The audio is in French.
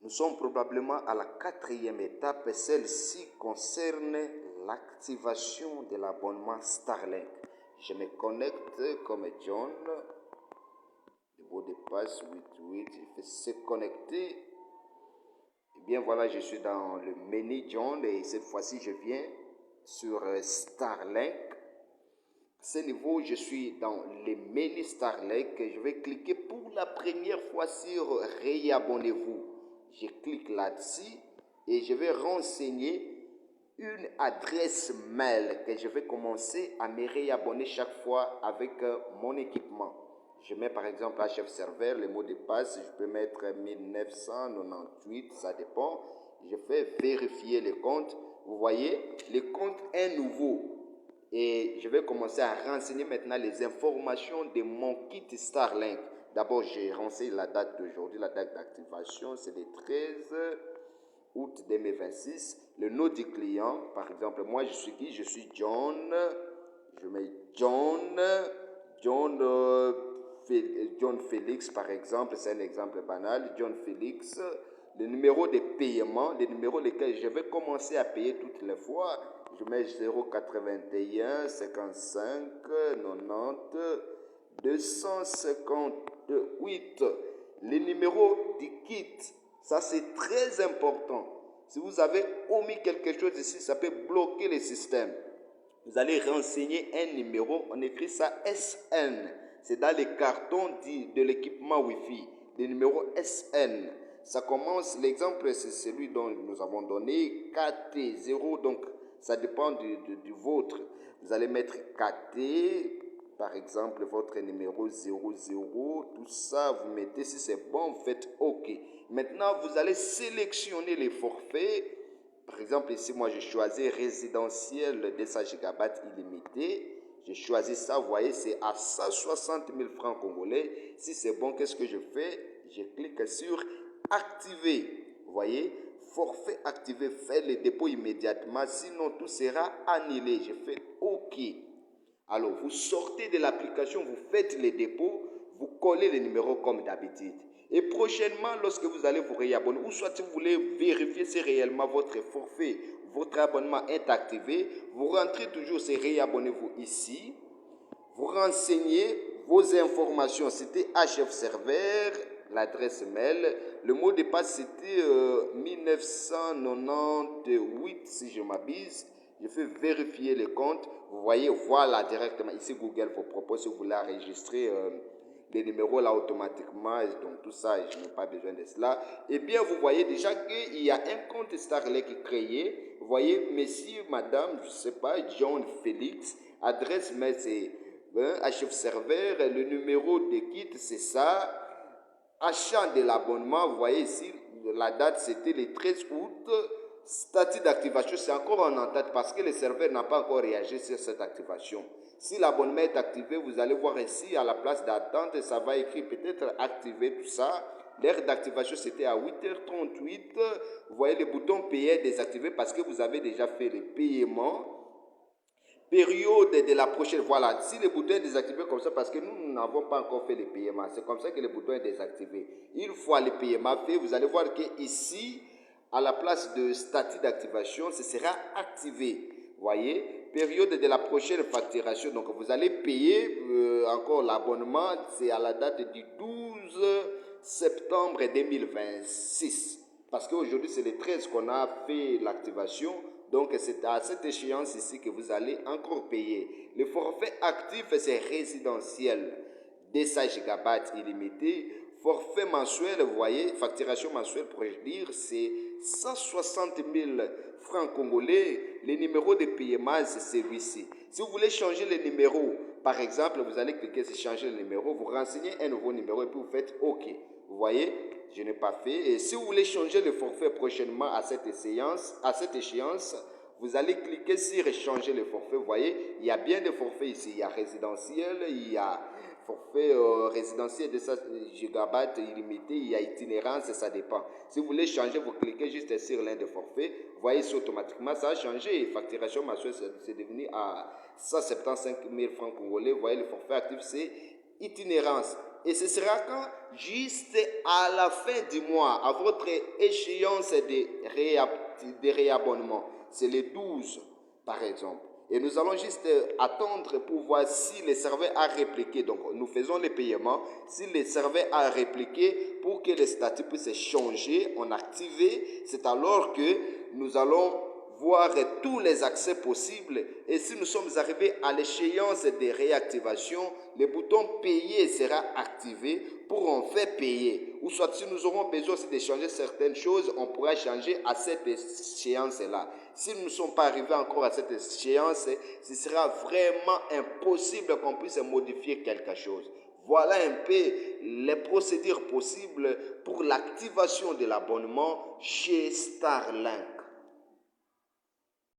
Nous sommes probablement à la quatrième étape. Celle-ci concerne l'activation de l'abonnement Starlink. Je me connecte comme John. Le mot de passe 88. Je fais se connecter. Et bien voilà, je suis dans le menu John et cette fois-ci je viens sur Starlink. À ce niveau, je suis dans le menu Starlink. Je vais cliquer pour la première fois sur réabonnez-vous. Je clique là-dessus et je vais renseigner une adresse mail que je vais commencer à me réabonner chaque fois avec mon équipement. Je mets par exemple HF Server, le mot de passe, je peux mettre 1998, ça dépend. Je fais vérifier le compte. Vous voyez, le compte est nouveau. Et je vais commencer à renseigner maintenant les informations de mon kit Starlink. D'abord, j'ai renseigné la date d'aujourd'hui, la date d'activation, c'est le 13 août 2026. Le nom du client, par exemple, moi je suis qui? Je suis John. Je mets John Félix, par exemple, c'est un exemple banal. John Félix. Le numéro de paiement, le numéro lesquels je vais commencer à payer toutes les fois. Je mets 081 55 90 258. Le numéro du kit, ça c'est très important. Si vous avez omis quelque chose ici, ça peut bloquer le système. Vous allez renseigner un numéro, on écrit ça SN. C'est dans les cartons de l'équipement Wi-Fi, le numéro SN. Ça commence, l'exemple c'est celui dont nous avons donné, KT0, donc ça dépend du vôtre. Vous allez mettre KT, par exemple votre numéro 00, tout ça, vous mettez, si c'est bon, vous faites OK. Maintenant, vous allez sélectionner les forfaits. Par exemple, ici, moi, je choisis résidentiel 200 GB illimité. J'ai choisi ça, vous voyez, c'est à 160 000 francs congolais. Si c'est bon, qu'est-ce que je fais? Je clique sur activer. Vous voyez, forfait activé, faites le dépôt immédiatement, sinon tout sera annulé. Je fais OK. Alors, vous sortez de l'application, vous faites les dépôts, vous collez les numéros comme d'habitude. Et prochainement, lorsque vous allez vous réabonner, ou soit si vous voulez vérifier si réellement votre forfait, votre abonnement est activé, vous rentrez toujours sur réabonnez-vous ici, vous renseignez vos informations, c'était HF Server, l'adresse mail, le mot de passe c'était 1998 si je m'abuse. Je fais vérifier les comptes. Vous voyez, voilà directement. Ici, Google vous propose, si vous voulez enregistrer les numéros là automatiquement. Donc, tout ça, je n'ai pas besoin de cela. Eh bien, vous voyez déjà qu'il y a un compte Starlink créé. Vous voyez, monsieur, madame, je ne sais pas, John Félix. Adresse mail, c'est HF Server. Le numéro de kit, c'est ça. Achat de l'abonnement, vous voyez ici, la date, c'était le 13 août. Statut d'activation, c'est encore en entente parce que le serveur n'a pas encore réagi sur cette activation. Si l'abonnement est activé, vous allez voir ici à la place d'attente, ça va écrire peut-être activer tout ça. L'heure d'activation, c'était à 8h38. Vous voyez le bouton payer désactivé parce que vous avez déjà fait le paiement. Période de la prochaine, voilà, si le bouton est désactivé comme ça, parce que nous n'avons pas encore fait le paiement, c'est comme ça que le bouton est désactivé. Une fois le paiement fait, vous allez voir que ici, à la place de statut d'activation, ce sera activé. Voyez, période de la prochaine facturation, donc vous allez payer encore l'abonnement, c'est à la date du 12 septembre 2026. Parce qu'aujourd'hui, c'est le 13 qu'on a fait l'activation. Donc, c'est à cette échéance ici que vous allez encore payer. Le forfait actif, c'est résidentiel. 200 GB illimité. Forfait mensuel, vous voyez, facturation mensuelle, pourrais-je dire, c'est 160 000 francs congolais. Le numéro de paiement, c'est celui-ci. Si vous voulez changer le numéro, par exemple, vous allez cliquer sur changer le numéro, vous renseignez un nouveau numéro et puis vous faites OK. Vous voyez, je n'ai pas fait. Et si vous voulez changer le forfait prochainement à cette échéance, vous allez cliquer sur changer le forfait. Vous voyez, il y a bien des forfaits ici. Il y a résidentiel, il y a forfait résidentiel de 100 GB illimité, il y a itinérance, ça dépend. Si vous voulez changer, vous cliquez juste sur l'un des forfaits. Vous voyez ici automatiquement, ça a changé. Facturation mensuelle, c'est devenu à 175 000 francs congolais. Vous voyez, le forfait actif, c'est itinérance. Et ce sera quand? Juste à la fin du mois, à votre échéance de réabonnement. C'est le 12, par exemple. Et nous allons juste attendre pour voir si le serveur a répliqué. Donc, nous faisons les paiements. Si le serveur a répliqué pour que le statut puisse changer, on active, c'est alors que nous allons voir tous les accès possibles. Et si nous sommes arrivés à l'échéance de réactivation, le bouton payer sera activé pour en faire payer. Ou soit si nous aurons besoin de changer certaines choses, on pourra changer à cette échéance-là. Si nous ne sommes pas arrivés encore à cette échéance, ce sera vraiment impossible qu'on puisse modifier quelque chose. Voilà un peu les procédures possibles pour l'activation de l'abonnement chez Starlink.